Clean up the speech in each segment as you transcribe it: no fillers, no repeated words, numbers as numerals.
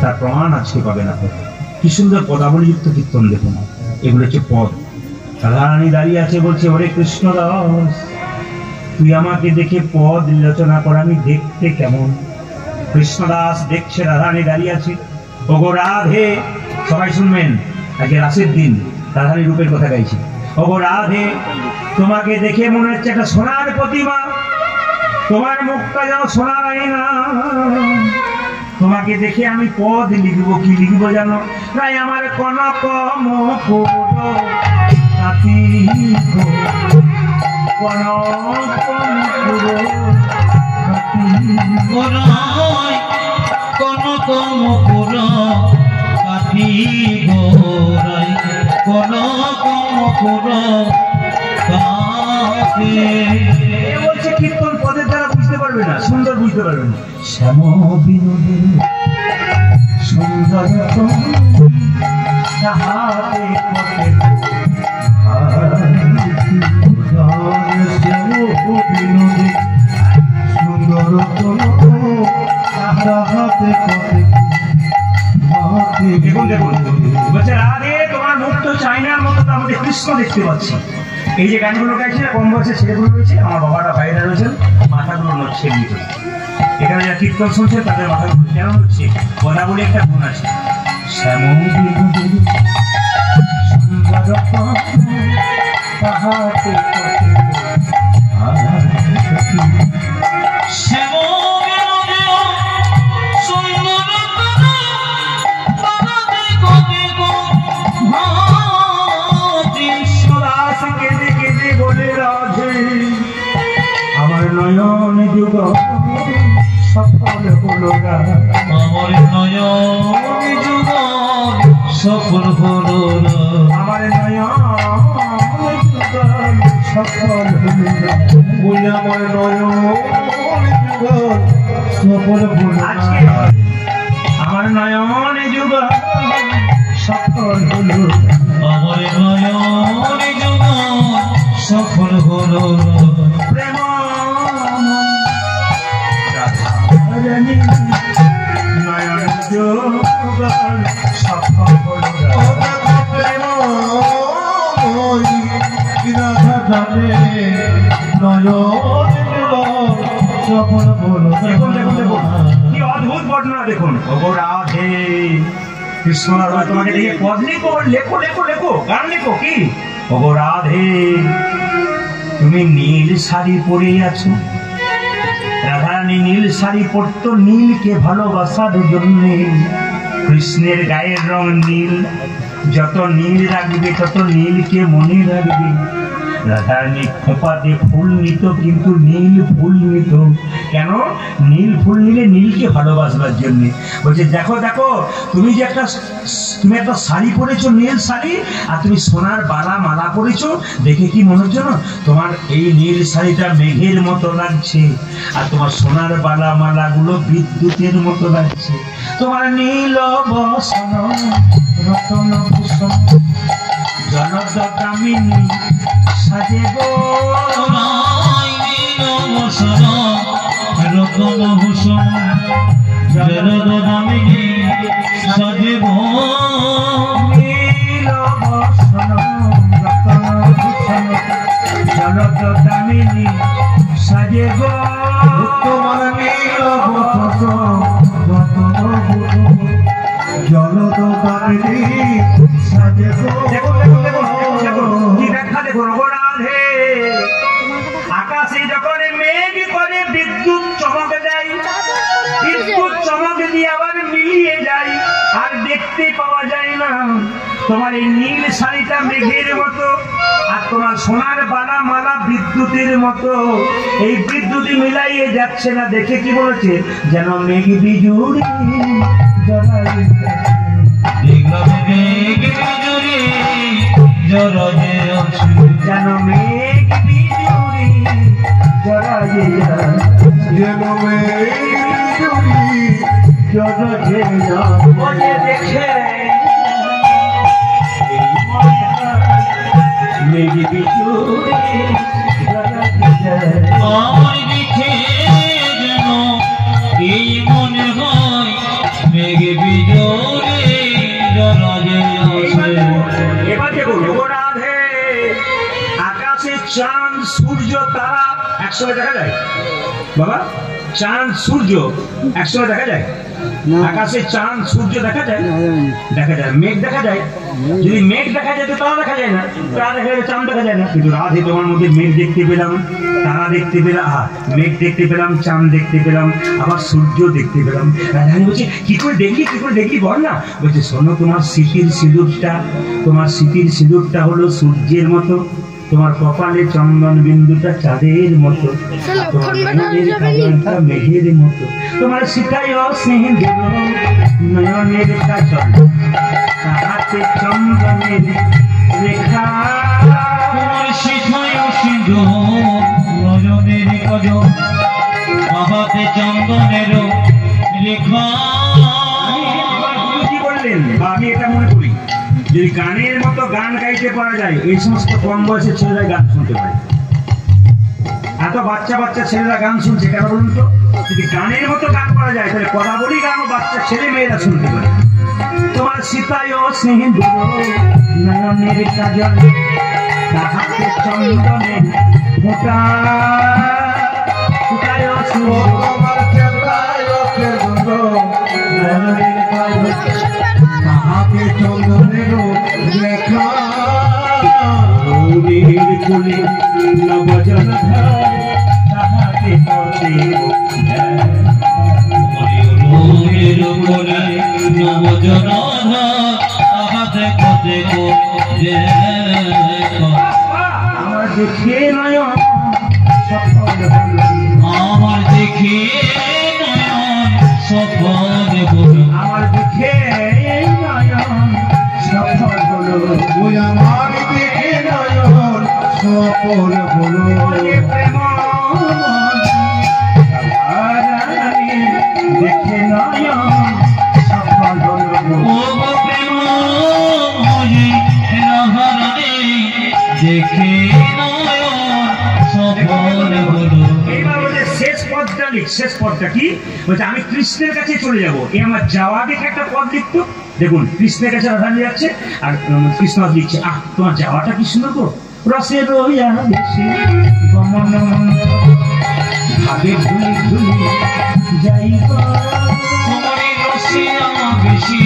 তার প্রমাণ আজকে পাবেন আপনারা। কি সুন্দর পদাবলীযুক্ত কীর্তন দেখুন, এগুলো হচ্ছে পদ। রাধারানী দাঁড়িয়ে আছে, বলছে ওরে কৃষ্ণদাস, তুই আমাকে দেখে পদ বিবেচনা কর, আমি দেখতে কেমন। কৃষ্ণদাস দেখছে রাধারানী দাঁড়িয়ে আছে। ওগো রাধে, সবাই শুনবেন, আজকে রাসের দিন, রাধারানী রূপের কথা গাইছে। ওগো রাধে, তোমাকে দেখে মনে হচ্ছে একটা সোনার প্রতিমা, তোমার মুখটা যেন সোনার আয়না। তোমাকে দেখে আমি পদ লিখবো, কি লিখবো জানো? তাই আমার কনক মুকুট তাঁতি গো, কনক মুকুট তাঁতি গোরাই, কনক মুকুট তাঁতি গোরাই, কনক মুকুট তাঁতি। বলছে কীর্তন পদের দ্বারা বুঝতে পারবে না, সুন্দর বুঝতে পারবে না। শ্যাম বিনোদে সুন্দর তাহারে পথে সুন্দর দেখুন দেখুন, বলছে রাধে তোমার মুখ তো চাইনার মতো, তার মধ্যে কৃষ্ণ দেখতে পাচ্ছি। এই যে গানগুলো গাইছে কম বয়সে ছেলেগুলো রয়েছে, আমার বাবারা ভাইরা রয়েছেন, মাথাগুলো নড়ছে ভিতরে। এখানে যারা কীর্তন শুনছে তাদের মাথাগুলো কেন হচ্ছে? কথা বলে একটা গুণ আছে। শ্যাম আমার নয়ন যুগ সফল হলো, আমার নয়ন যুগ সফল হলো, আমার নয়ন যুগ সফল হলো, বলে আমার নয়ন যুগ সফল হলো। আমার নয়ন যুগ সফল হলো, আমার নয়ন যুগ সফল হলো। প্রেম রাধারানী নয়ন যুগ সফল হলো, প্রেম রাধারানী নয়ন যুগ সফল হলো। দেখুন দেখুন দেখুন, কি অদ্ভুত বর্ণনা দেখুন। ওগো রাধে, কৃষ্ণ তোমাকে দেখে পদ লিখো, লেখো লেখো লেখো, গান লেখো। কি ওগো রাধে, তুমি নীল শাড়ি পরে আছো। রাধারানী নীল শাড়ি পরতো নীলকে ভালোবাসার জন্য। কৃষ্ণের গায়ের রং নীল, যত নীল রাখবে তত নীলকে মনে রাখবে। রাধারানী খোঁপাতে ফুল নিত, কিন্তু নীল ফুল নিত কেন? নীল ফুল নিলে নীলকে ভালোবাসবার জন্য। বলছে দেখো দেখো, তুমি একটা শাড়ি পরেছো, নীল শাড়ি, আর তুমি সোনার বালা মালা পরেছো, দেখে কি মনে হচ্ছে না তোমার এই নীল শাড়িটা মেঘের মতো লাগছে, আর তোমার সোনার বালা মালাগুলো বিদ্যুতের মতো লাগছে। তোমার নীল বসন রতন ভূষণ জলদ কামিনী সাজে গো, রতন ভূষণ জলদ কামিনী সাজে গো, নীল বসন রতন ভূষণ জলদ কামিনী সাজে গো, তোমার নীল বসন রতন ভূষণ জলদ কামিনী সাজে গো। দেখুন দেখুন দেখুন দেখুন, কি ব্যাখ্যা দেখুন। ওগো রাধে, আকাশে যখন মেঘ করে বিদ্যুৎ চমক দেয়, বিদ্যুৎ চমক দিয়ে আবার মিলিয়ে যায়, আর দেখতে পাওয়া যায় না। তোমার এই নীল শাড়িটা মেঘের মতো, আর তোমার সোনার বালা মালা বিদ্যুতের মতো। এই বিদ্যুৎ মিলাইয়ে যাচ্ছে না, দেখে কি বলেছে? যেন মেঘ বিজুড়ি জড়াই যেন মেঘ বিজুড়ি জড়াই যেন বলে দেখে মেঘ বিজুড়ি আমার দেখে যেন এই মনে হয় মেঘ বিজুড়ি এবার দেখুন ওগো রাধে, আকাশে চাঁদ সূর্য তারা একসঙ্গে দেখা যায় বাবা? চাঁদ সূর্য একসঙ্গে দেখা যায়? আকাশে চাঁদ সূর্য দেখা যায়? দেখা যায়। মেঘ দেখা যায়? যদি মেঘ দেখা যায় তো তারা দেখা যায় না, তারা দেখা যায়, চাঁদ দেখা যায় না। কিন্তু রাধে তোমার মধ্যে মেঘ দেখতে পেলাম, তারা দেখতে পেলাম, মেঘ দেখতে পেলাম, চাঁদ দেখতে পেলাম, আবার সূর্য দেখতে পেলাম। রাধারানী বলছে কি করে দেখলি, কি করে দেখলি বল না? বলছে শোনো, তোমার স্মৃতির সিঁদুরটা, তোমার স্মৃতির সিঁদুরটা হলো সূর্যের মতো, তোমার কপালে চন্দন বিন্দুটা চাঁদের মতো, তোমার নয়নের কাজলটা মেঘের মতো, তোমার শিখায় স্নেহ নয়নের কাজল তাহাতে চন্দনের রেখা, তোমার শিখায় সিঁদুর নয়নের কাজল তাহাতে চন্দনের রেখা। কি বললেন? আমি এটা মনে করি, যদি গানের মতো গান গাইতে পারা যায়, এই সমস্ত কম বয়সের ছেলেরা গান শুনতে পারে। এত বাচ্চা বাচ্চা ছেলেরা গান শুনছে কেন বলুন তো? যদি গানের মতো গান করা যায় তাহলে কথা বলি গানও বাচ্চা ছেলে মেয়েরা শুনতে পারে। তোমার সীতায় স্নেহ নয়নের কাজল তাহাতে চন্দনের ফোঁটা, সীতায় স্নেহ নয়নের কাজল তাহাতে চন্দনের রেখা। নদীর কুলে নবজলধার তাহাতে পদেব ময়ূরের কোলে নবজনধা তাহাতে কতে আমার দেখে নয়ন সফল হল, আমার দেখে নয়ন সফল হল, আমার দেখে নয়ন সফল হলো, ওই আমার দেখে নয়ন সফল হল। ওরে প্রেম রাধারানী দেখে নয়ন সফল হলো। ও প্রেম হয়ে রাধারানী দেখে নয়ন সফল হল। এইবার বলছে শেষ পদটা লিখ। শেষ পদটা কি বলছে? আমি কৃষ্ণের কাছে চলে যাব, এ আমার যাওয়া দেখে একটা পদ লিখতো। দেখুন কৃষ্ণের কাছে রাধারানী যাচ্ছে আর কৃষ্ণ লিখছে, আহ তোমার যাওয়াটা কি সুন্দর গো, রসে রইয়া বেশি গমন ভাবে ধুলি ধুলি যাইব, তোমারি রসিয়া বেশি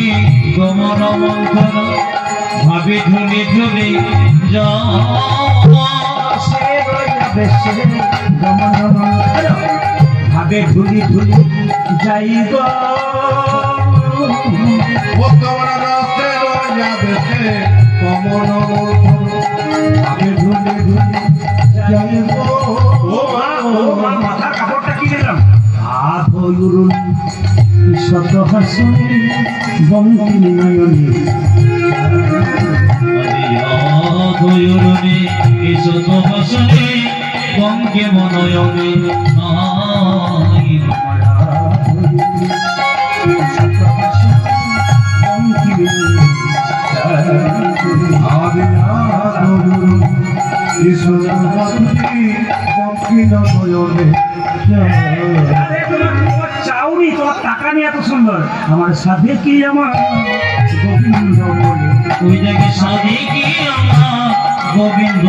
গমন মন্থন ভাবে ধুলি ধুলি রসে রইয়া বেশি গমন ভাবে ধুলি ধুলি যাইব, ও তোমার রসে রইয়া বেশি গমন ভাবে ধুলি ধুলি যাইব। ও মা মাথার কাপড়টা কি দিলাম? আধয়ুরুন শত হাসুনি বঙ্কিনী নয়নী, ধয়ুরুনি শত হাসুনি বঙ্কে মনয়নে নাই। চাউনি তোমার টাকা নিয়ে এত সুন্দর, আমার সাথে কি আমার গোবিন্দ বলে, ওই জায়গায় সাধে কি আমার গোবিন্দ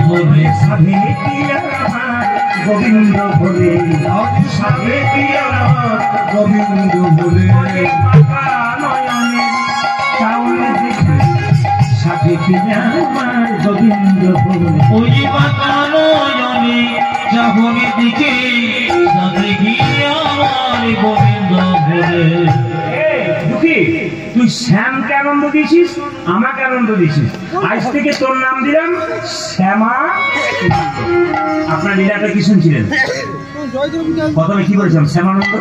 বলে, সাথে কি আমার গোবিন্দ বলে, সাথে কি আমার গোবিন্দ বলে। পাকা নয়নে চাউনি দেখে সাথে কি আমার গোবিন্দ বলে, ওই বাঁকানো জনে চাহনি দিকে সাথে কি আমার গোবিন্দ বলে। দুঃখী তুই শ্যামকে আনন্দ দিয়েছিস, আমাকে আনন্দ দিয়েছিস, আজ থেকে তোর নাম দিলাম শ্যামা। আপনার লীলাটা কি শুনছিলেন? প্রথমে কি বলেছিলাম? শ্যামানন্দ।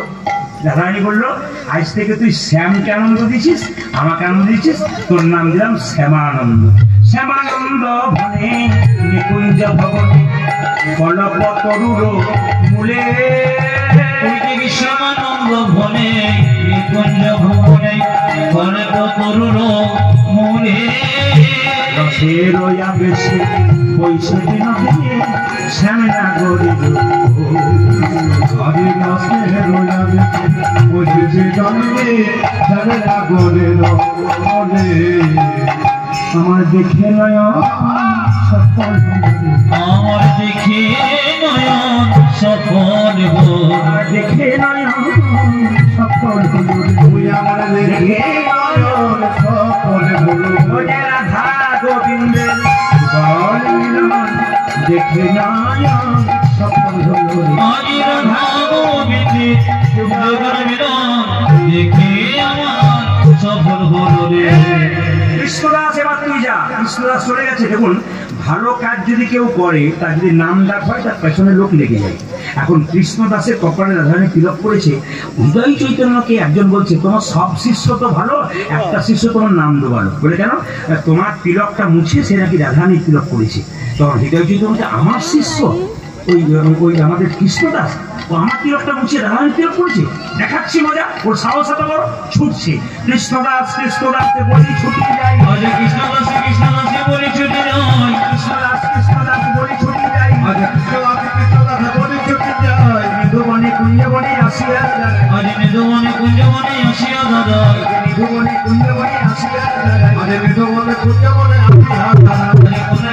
রাধারানী বললো আজ থেকে তুই শ্যামকে আনন্দ দিয়েছিস, আমাকে আনন্দ দিয়েছিস, তোর নাম দিলাম শ্যামানন্দ। শ্যামানন্দ ভনে নিকুঞ্জ ভবনে কলপতরুর মূলে, শ্যামানন্দ ভনে নিকুঞ্জ ভবনে কলপতরুর মূলে, রসে রয়া বেশি বৈশাখী নদী শ্যামলা গরিব হরি রসে রয়া বেশি বৈশাখী নদী শ্যামলা গরিব আমার দেখে নয়ন সফল আমার দেখে নয়ন সফল আমার দেখে নয়ন সফল তুই আমার দেখে নয়ন সফল রাধা গোবিন্দের দেখে নয়ন সফল আজি রাধা গোবিন্দে দেখে আমার সফল হলো রে। কৃষ্ণদাস এবার তুই যা। কৃষ্ণদাস চলে গেছে। দেখুন, ভালো কাজ যদি কেউ করে তার যদি নাম ডাক হয় তার পেছনে লোক লেগে যায়। এখন কৃষ্ণদাসের কপালে রাধারানী তিলক করেছে। হৃদয় চৈতন্যকে একজন বলছে তোমার সব শিষ্য তো ভালো, একটা শিষ্য তোমার নাম ডোবালো বলে কেন, তোমার তিলকটা মুছে সে নাকি রাধারানী তিলক করেছে। তখন হৃদয় চৈতন্য বলছে আমার শিষ্য ওই আমাদের কৃষ্ণদাস ও আমার তিলকটা মুছে রাধারানী তিলক করেছে, দেখাচ্ছি মজা। ওর সাহস এত বড়, ছুটছে। কৃষ্ণদাস বলি ছুটে যায়। আজ কৃষ্ণদাসে বলি ছুটে যায়। কৃষ্ণদাস বলি ছুটে যায়। বলি ছুটে যায়। মৃদুবনে কুঞ্জবনে আসিয়া যায়। আজ মৃদুবনে কুঞ্জবনে আসিয়া দাদায়। মৃদুবনে কুঞ্জবনে আসিয়া যায়। আরে মৃদুবনে কুঞ্জবনে আসিয়া দাদায়।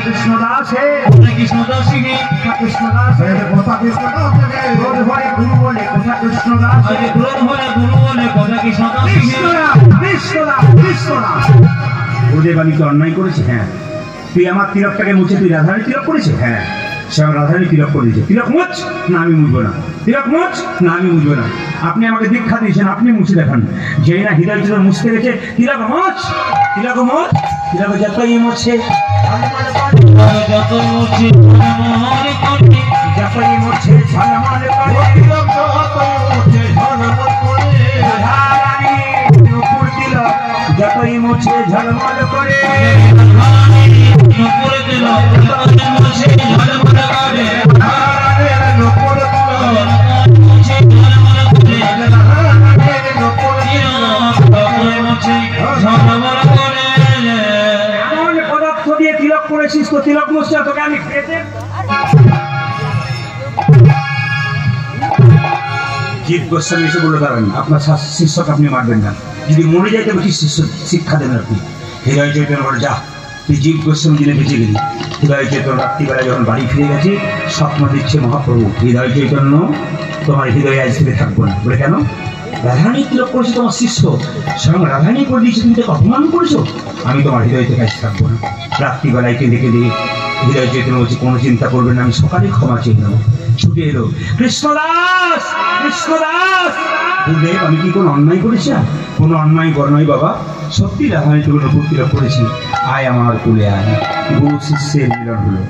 কৃষ্ণদাস হে কৃষ্ণদাস হে কৃষ্ণদাস হে কথা কৃষ্ণদাস হে রোদ ভরে গুরু বলে কথা কৃষ্ণদাস আজ ক্রোধ হলে গুরু বলে কথা কৃষ্ণদাস হে। কৃষ্ণদাস ওদের বাড়িতে অন্যায় করেছে। হ্যাঁ, তুই আমার তিলকটাকে মুছে তুই রাধারানী তিলক করেছে। হ্যাঁ, সে আমার রাধারানী তিলক করেছে। তিলক মুছ না আমি মুছবো না, তিলক মুছ না আমি মুছবো না। আপনি আমাকে দীক্ষা দিয়েছেন, আপনি মুছে দেখান। যেই না হৃদয় চৈতন্য মুছতে গেছে, তিলক মুছ তিলক মুছ তিলক যতই মুছে যত মুছে মনে করে যতই মুছে ঝলমল করে তিলক যতই মুছে ঝলমল করে রাধারানী নুপুর তিলক যতই মুছে ঝলমল করে নুপুর তিলক যতই মুছে ঝলমল করে রাধারানীর নুপুর তিলক মুছে ঝলমল করে রাধারানীর নুপুর যতই মুছে ঝলমল করে। এমন পদার্থ দিয়ে তিলক করেছিস তো তিলক মুছছে তোকে আমি খেতে। জিৎ গোস্বামী এসে বলে দাঁড়ান আপনার শিষ্যকে আপনি মারবেন না, যদি মরে যায় তবে কি শিষ্য শিক্ষা দেবেন আপনি। হৃদয় চৈতন্য বলে যা তুই জিৎ গোস্বামী দিনে বেঁচে গেলি। হৃদয় চৈতন্য রাত্রিবেলা যখন বাড়ি ফিরে গেছে স্বপ্ন দিচ্ছে মহাপ্রভু হৃদয় চৈতন্য তোমার হৃদয়ে আজ থেকে থাকবো না। বলে কেন, রাধারানী তিলক করেছে তোমার শিষ্য, স্বয়ং রাধারানী করে দিয়েছে, তুমি তাকে অপমান করেছো, আমি তোমার হৃদয় থেকে আজ থাকবো না। রাত্রিবেলায় কেঁদে কেঁদে হৃদয় চৈতন্য বলছে কোনো চিন্তা করবেন না, আমি সকালে ক্ষমা চেয়ে নেবো। ছুটে এলো কৃষ্ণদাস গুরুদেব আমি কি কোনো অন্যায় করেছি? কোনো অন্যায় বড় নয় বাবা, সত্যি রাধারানী তুলনা তিলক করেছি, আয় আমার কুলে আয়। গুরু শিষ্যের মিলন হলো।